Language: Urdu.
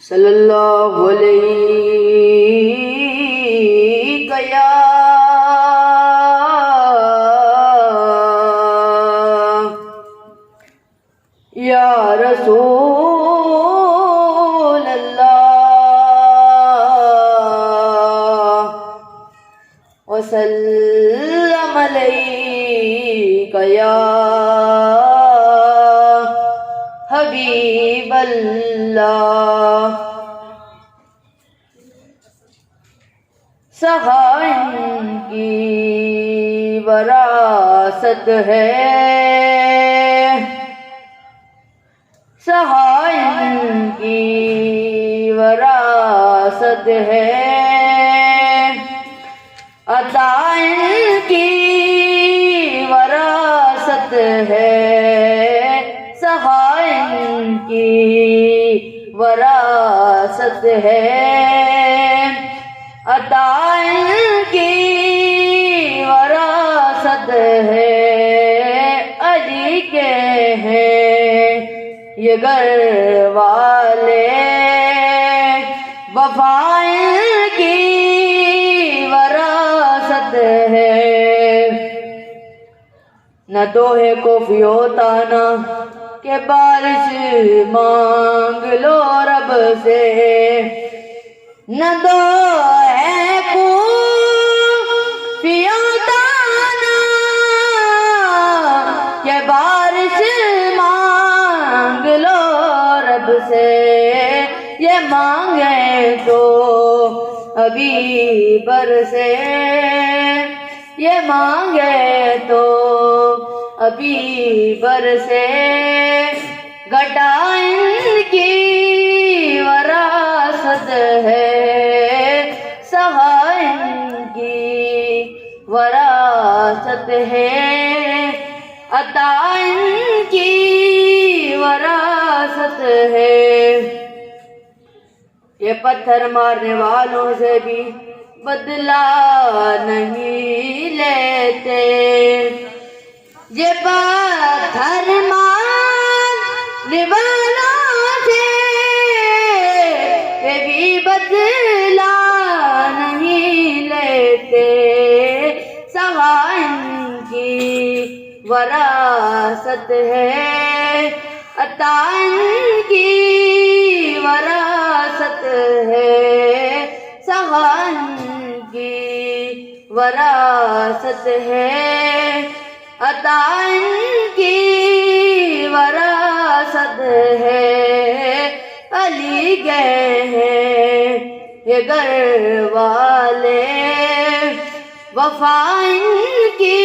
صلی اللہ علیہ یا رسول اللہ وسلم علیک یا حبیب اللہ۔ صحائن کی وراثت ہے، صحائن کی وراثت ہے، عطائن کی وراثت ہے، صحائن کی وراثت ہے، عطائن کی وراثت ہے، علی کے ہیں یہ گھر والے، وفائن کی وراثت ہے، نہ دوہے کو فیوتا نہ کہ بارش مانگ لو رب سے، نہ دوہے کو فیوتا نہ کہ بارش مانگ لو رب سے، یہ مانگے تو ابھی برسے، یہ مانگے تو ابھی برسے، گھٹائن کی وراثت ہے، صحائن کی وراثت ہے، عطائن کی وراثت ہے، یہ پتھر مارنے والوں سے بھی بدلہ نہیں لیتے، یہ پتھر مارنے والوں سے بھی بدلہ نہیں لیتے، صحائن کی وراثت ہے، عطائن کی وراثت ہے، صحائن کی وراثت ہے، عطائن کی وراثت ہے، علی گئے ہیں یہ گھر والے، وفائن کی